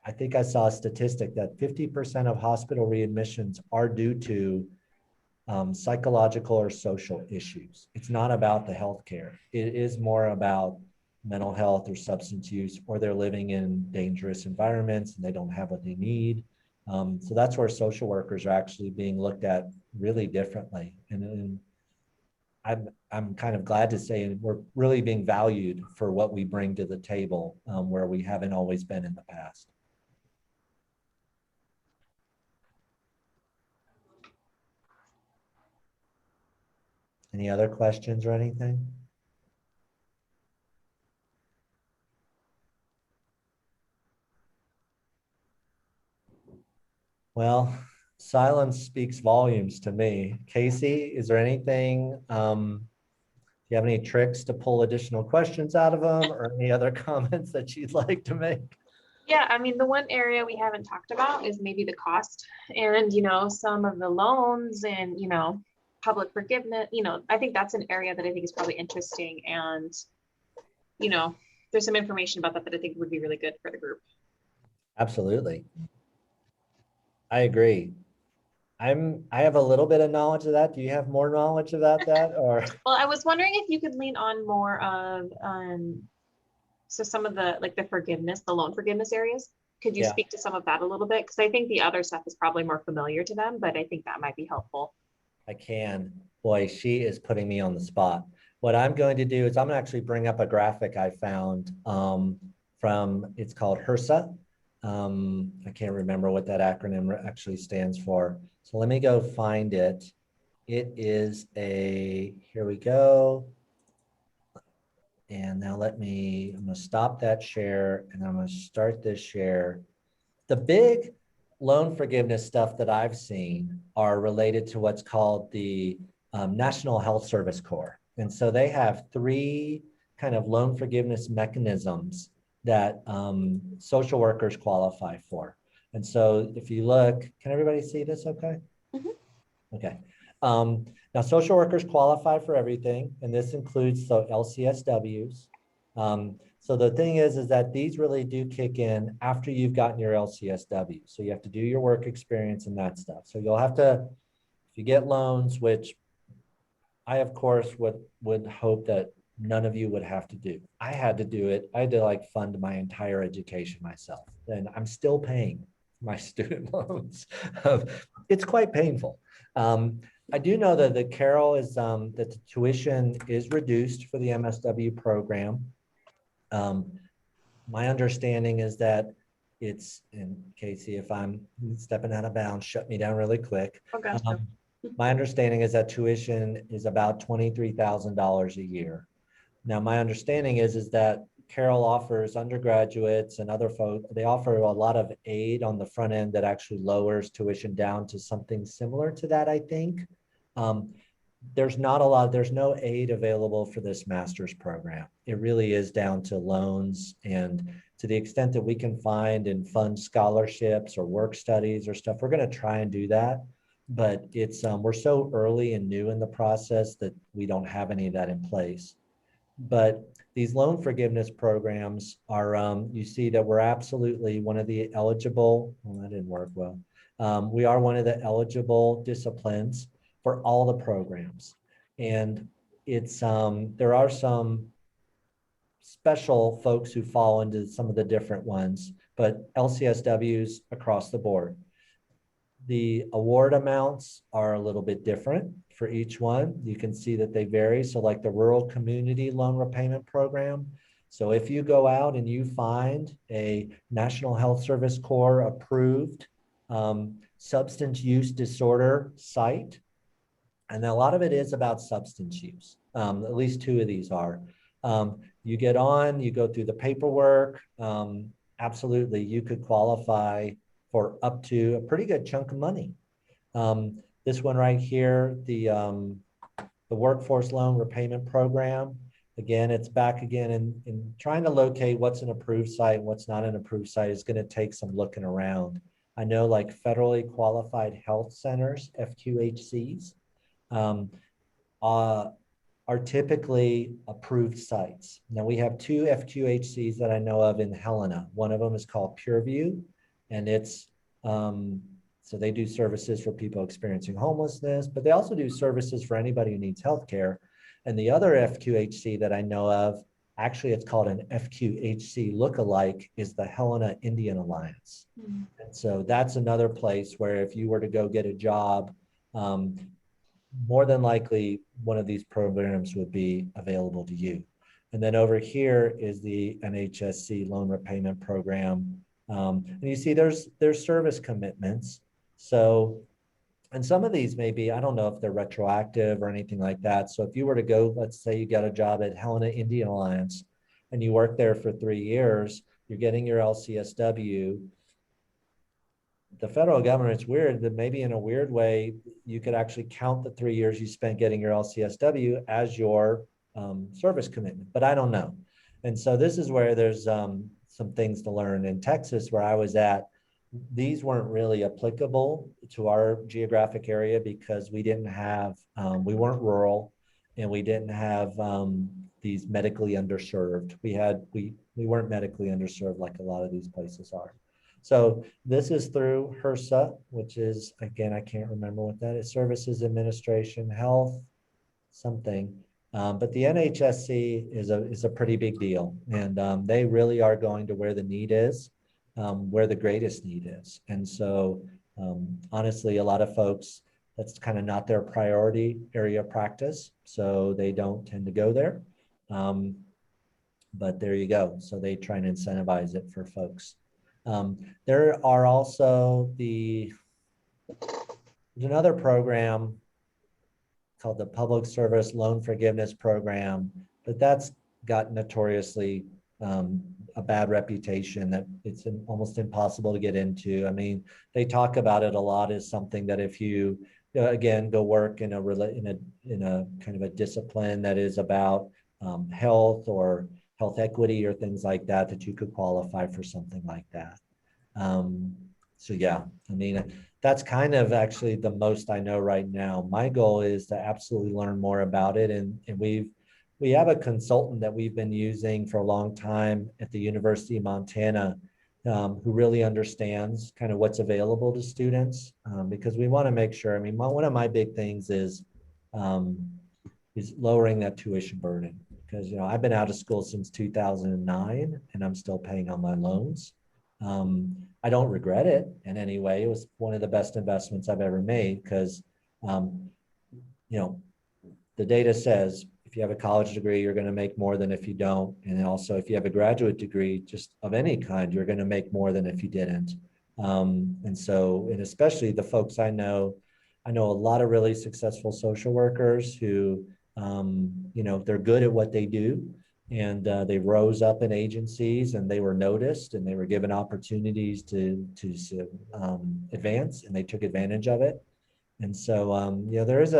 I think I saw a statistic that 50% of hospital readmissions are due to psychological or social issues. It's not about the healthcare. It is more about mental health or substance use, or they're living in dangerous environments and they don't have what they need. So that's where social workers are actually being looked at really differently. And I'm kind of glad to say we're really being valued for what we bring to the table, where we haven't always been in the past. Any other questions or anything? Well, silence speaks volumes to me. Casey, is there anything, do you have any tricks to pull additional questions out of them or any other comments that you'd like to make? Yeah, I mean, the one area we haven't talked about is maybe the cost and, some of the loans and, public forgiveness. I think that's an area that I think is probably interesting. And, there's some information about that I think would be really good for the group. Absolutely. I agree. I have a little bit of knowledge of that. Do you have more knowledge about that or? Well, I was wondering if you could lean on more of so some of the, like the forgiveness, the loan forgiveness areas, could you Yeah. speak to some of that a little bit? Because I think the other stuff is probably more familiar to them, but I think that might be helpful. I can. Boy, she is putting me on the spot. What I'm going to do is I'm gonna actually bring up a graphic I found from, it's called HRSA. I can't remember what that acronym actually stands for. So let me go find it. It is here we go. And now I'm gonna stop that share and I'm gonna start this share. The big loan forgiveness stuff that I've seen are related to what's called the National Health Service Corps. And so they have 3 kind of loan forgiveness mechanisms that social workers qualify for. And so if you look, can everybody see this okay? Mhm. Okay. Now, social workers qualify for everything, and this includes the LCSWs. So the thing is that these really do kick in after you've gotten your LCSW. So you have to do your work experience and that stuff. So you'll have to, if you get loans, which I, of course, would hope that none of you would have to do. I had to do it. I had to like fund my entire education myself. And I'm still paying my student loans. It's quite painful. I do know that the Carroll is that the tuition is reduced for the MSW program. My understanding is that it's, in Casey, if I'm stepping out of bounds, shut me down really quick. Oh, gosh. My understanding is that tuition is about $23,000 a year. Now, my understanding is that Carroll offers undergraduates and other folks, they offer a lot of aid on the front end that actually lowers tuition down to something similar to that, I think. There's no aid available for this master's program. It really is down to loans, and to the extent that we can find and fund scholarships or work studies or stuff, we're going to try and do that. But it's we're so early and new in the process that we don't have any of that in place. But these loan forgiveness programs are, you see that we're absolutely one of the eligible, well, that didn't work well. We are one of the eligible disciplines for all the programs. And it's, there are some special folks who fall into some of the different ones, but LCSWs across the board. The award amounts are a little bit different for each one. You can see that they vary. So like the Rural Community Loan Repayment Program. So if you go out and you find a National Health Service Corps approved substance use disorder site, and a lot of it is about substance use. At least 2 of these are. You get on, you go through the paperwork. Absolutely, you could qualify for up to a pretty good chunk of money. This one right here, the Workforce Loan Repayment Program. Again, it's back again in trying to locate what's an approved site and what's not an approved site is going to take some looking around. I know like federally qualified health centers, FQHCs, are typically approved sites. Now we have 2 FQHCs that I know of in Helena. One of them is called PureView, and it's, so they do services for people experiencing homelessness, but they also do services for anybody who needs healthcare. And the other FQHC that I know of, actually it's called an FQHC lookalike, is the Helena Indian Alliance. Mm-hmm. And so that's another place where if you were to go get a job, more than likely one of these programs would be available to you. And then over here is the NHSC loan repayment program. And you see there's service commitments. So, and some of these may be, I don't know if they're retroactive or anything like that. So if you were to go, let's say you got a job at Helena Indian Alliance and you work there for 3 years, you're getting your LCSW. The federal government's weird that maybe in a weird way, you could actually count the 3 years you spent getting your LCSW as your service commitment, but I don't know. And so this is where there's some things to learn. In Texas, where I was at, these weren't really applicable to our geographic area because we didn't have, we weren't rural and we didn't have these medically underserved. We weren't medically underserved like a lot of these places are. So this is through HRSA, which is, again, I can't remember what that is, Services Administration, Health, something. But the NHSC is a pretty big deal, and they really are going to where the need is, where the greatest need is. And so honestly, a lot of folks, that's kind of not their priority area of practice, so they don't tend to go there. But there you go. So they try and incentivize it for folks. There are also there's another program called the Public Service Loan Forgiveness Program, but that's got notoriously a bad reputation that it's almost impossible to get into. I mean, they talk about it a lot as something that if you again go work in a kind of a discipline that is about health or health equity or things like that, that you could qualify for something like that. So yeah, I mean, that's kind of actually the most I know right now. My goal is to absolutely learn more about it. And we have a consultant that we've been using for a long time at the University of Montana, who really understands kind of what's available to students, because we want to make sure, I mean, one of my big things is lowering that tuition burden. Because, you know, I've been out of school since 2009 and I'm still paying on my loans. I don't regret it in any way. It was one of the best investments I've ever made because, you know, the data says if you have a college degree, you're going to make more than if you don't. And also if you have a graduate degree, just of any kind, you're going to make more than if you didn't. And so, and especially the folks I know a lot of really successful social workers who, you know, they're good at what they do. And they rose up in agencies and they were noticed and they were given opportunities to advance, and they took advantage of it. And so, you know, there is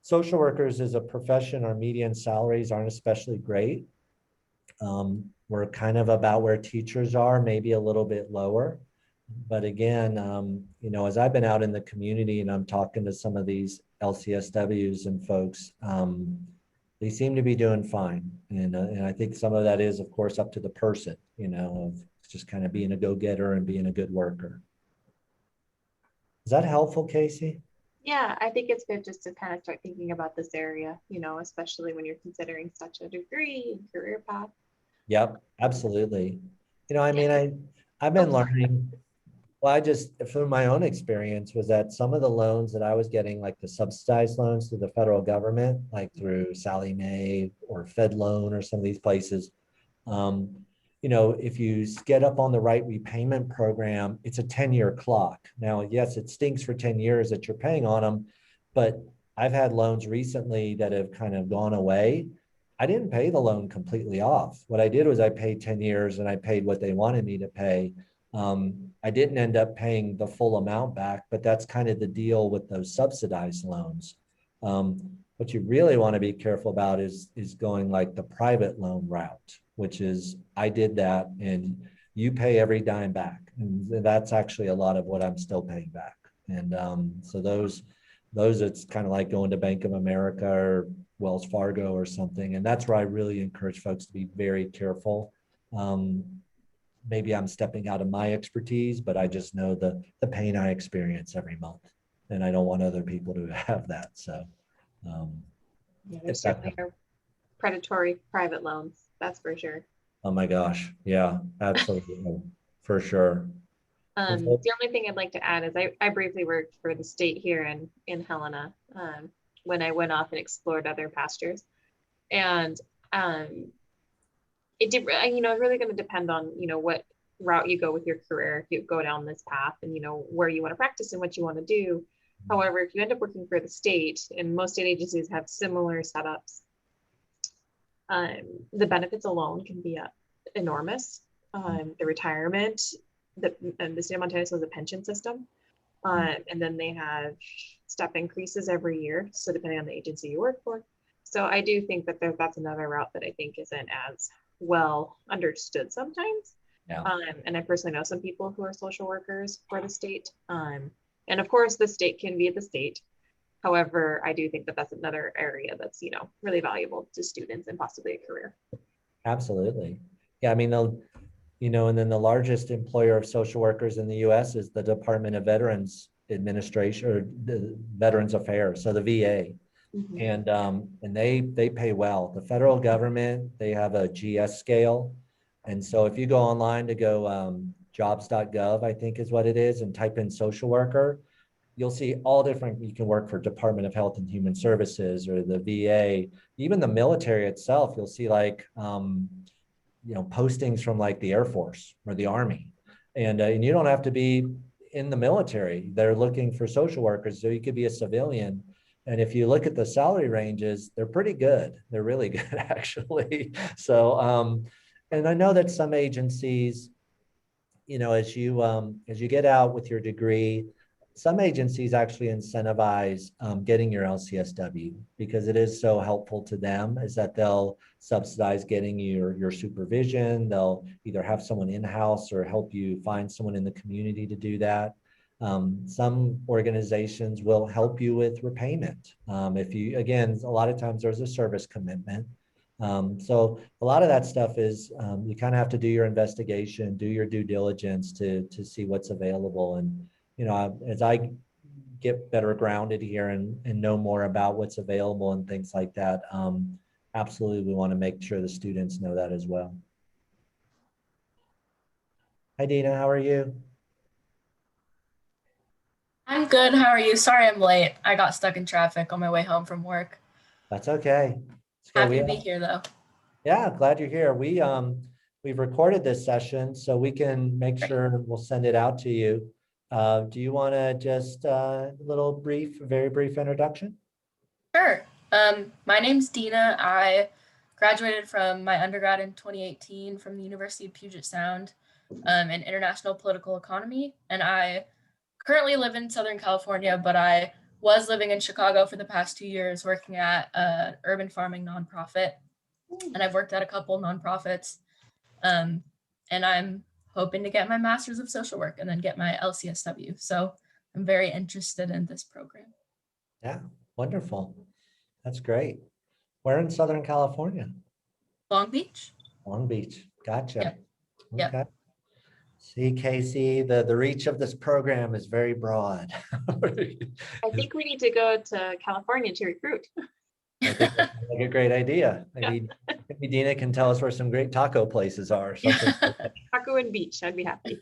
social workers as a profession, our median salaries aren't especially great. We're kind of about where teachers are, maybe a little bit lower. But again, you know, as I've been out in the community and I'm talking to some of these LCSWs and folks, they seem to be doing fine. And I think some of that is, of course, up to the person, you know, of just kind of being a go-getter and being a good worker. Is that helpful, Casey? Yeah, I think it's good just to kind of start thinking about this area, you know, especially when you're considering such a degree and career path. Yep, absolutely. You know, I mean, I've been learning. Well, I just, through my own experience, was that some of the loans that I was getting, like the subsidized loans through the federal government, like through Sallie Mae or Fed Loan or some of these places, you know, if you get up on the right repayment program, it's a 10-year clock. Now, yes, it stinks for 10 years that you're paying on them, but I've had loans recently that have kind of gone away. I didn't pay the loan completely off. What I did was I paid 10 years and I paid what they wanted me to pay. I didn't end up paying the full amount back, but that's kind of the deal with those subsidized loans. What you really want to be careful about is going like the private loan route, which is I did that and you pay every dime back. And that's actually a lot of what I'm still paying back. And so those it's kind of like going to Bank of America or Wells Fargo or something. And that's where I really encourage folks to be very careful. Maybe I'm stepping out of my expertise, but I just know the pain I experience every month, and I don't want other people to have that. So, Yeah, there certainly are predatory private loans, that's for sure. Oh my gosh, yeah, absolutely, for sure. The only thing I'd like to add is I briefly worked for the state here in Helena when I went off and explored other pastures, and it did, you know, really going to depend on, you know, what route you go with your career, if you go down this path and, you know, where you want to practice and what you want to do. However, if you end up working for the state, and most state agencies have similar setups, the benefits alone can be enormous. The retirement, the state of Montana has a pension system, and then they have step increases every year. So depending on the agency you work for. So I do think that that's another route that I think isn't as well understood sometimes. Yeah. And I personally know some people who are social workers for the state. And of course, the state can be the state. However, I do think that that's another area that's, you know, really valuable to students and possibly a career. Absolutely. Yeah, I mean, you know, and then the largest employer of social workers in the U.S. is the Department of Veterans Administration, or the Veterans Affairs, so the VA. Mhm. And they pay well. The federal government, they have a GS scale. And so if you go online to go jobs.gov, I think is what it is, and type in social worker, you'll see all different, you can work for Department of Health and Human Services or the VA, even the military itself. You'll see like, postings from like the Air Force or the Army. And you don't have to be in the military. They're looking for social workers. So you could be a civilian. And if you look at the salary ranges, they're pretty good. They're really good, actually. So, and I know that some agencies, as you get out with your degree, some agencies actually incentivize getting your LCSW because it is so helpful to them, is that they'll subsidize getting your supervision. They'll either have someone in-house or help you find someone in the community to do that. Some organizations will help you with repayment. If you, again, a lot of times there's a service commitment. So a lot of that stuff is you kind of have to do your investigation, do your due diligence to see what's available. And, as I get better grounded here and know more about what's available and things like that, absolutely, we want to make sure the students know that as well. Hi, Dina, how are you? I'm good. How are you? Sorry I'm late. I got stuck in traffic on my way home from work. That's okay. It's okay. Happy to be here though. Yeah, glad you're here. We've recorded this session so we can make sure we'll send it out to you. Do you want to just a very brief introduction? Sure. My name's Dina. I graduated from my undergrad in 2018 from the University of Puget Sound in international political economy. And I currently live in Southern California, but I was living in Chicago for the past 2 years working at an urban farming nonprofit. And I've worked at a couple nonprofits. And I'm hoping to get my master's of social work and then get my LCSW. So I'm very interested in this program. Yeah, wonderful. That's great. Where in Southern California? Long Beach. Long Beach. Gotcha. Yep. Yep. Okay. See, Casey, the reach of this program is very broad. I think we need to go to California to recruit. I think that's like a great idea. Maybe Dina can tell us where some great taco places are. Or something like that. Taco and beach, I'd be happy.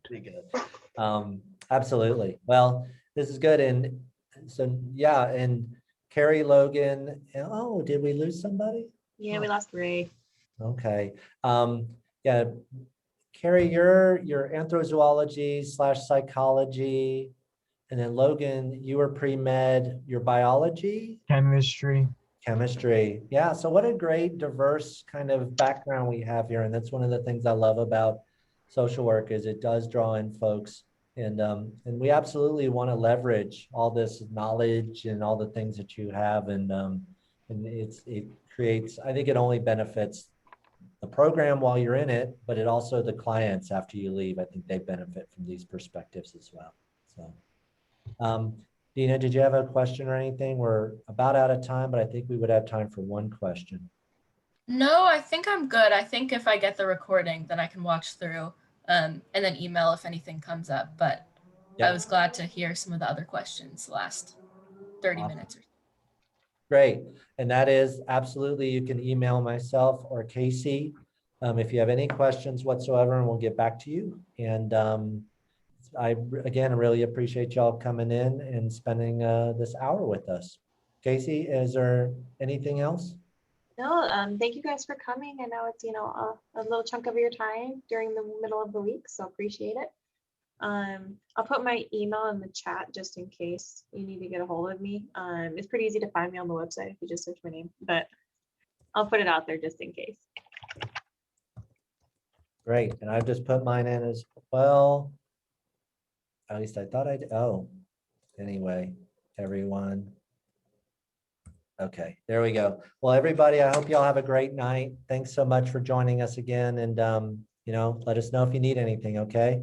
Pretty good. Absolutely. Well, this is good. And so, yeah, and Carrie, Logan, oh, did we lose somebody? Yeah, we lost Ray. Okay. Yeah, Carrie, your anthrozoology / psychology, and then Logan, you were pre-med, your biology? Chemistry. Chemistry. Yeah, so what a great diverse kind of background we have here. And that's one of the things I love about social work is it does draw in folks. And we absolutely want to leverage all this knowledge and all the things that you have. And it creates, I think it only benefits the program while you're in it, but it also the clients after you leave. I think they benefit from these perspectives as well. So Dina, did you have a question or anything? We're about out of time, but I think we would have time for one question. No, I think I'm good. I think if I get the recording, then I can watch through and then email if anything comes up. But Yep. I was glad to hear some of the other questions the last 30 minutes or so. Great. And that is absolutely, you can email myself or Casey if you have any questions whatsoever, and we'll get back to you. And I, again, really appreciate y'all coming in and spending this hour with us. Casey, is there anything else? No, thank you guys for coming. I know it's, a little chunk of your time during the middle of the week, so appreciate it. I'll put my email in the chat just in case you need to get a hold of me. It's pretty easy to find me on the website if you just search my name, but I'll put it out there just in case. Great. And I've just put mine in as well. At least I thought I did. Oh, anyway, everyone. Okay, there we go. Well, everybody, I hope y'all have a great night. Thanks so much for joining us again. And, let us know if you need anything, okay?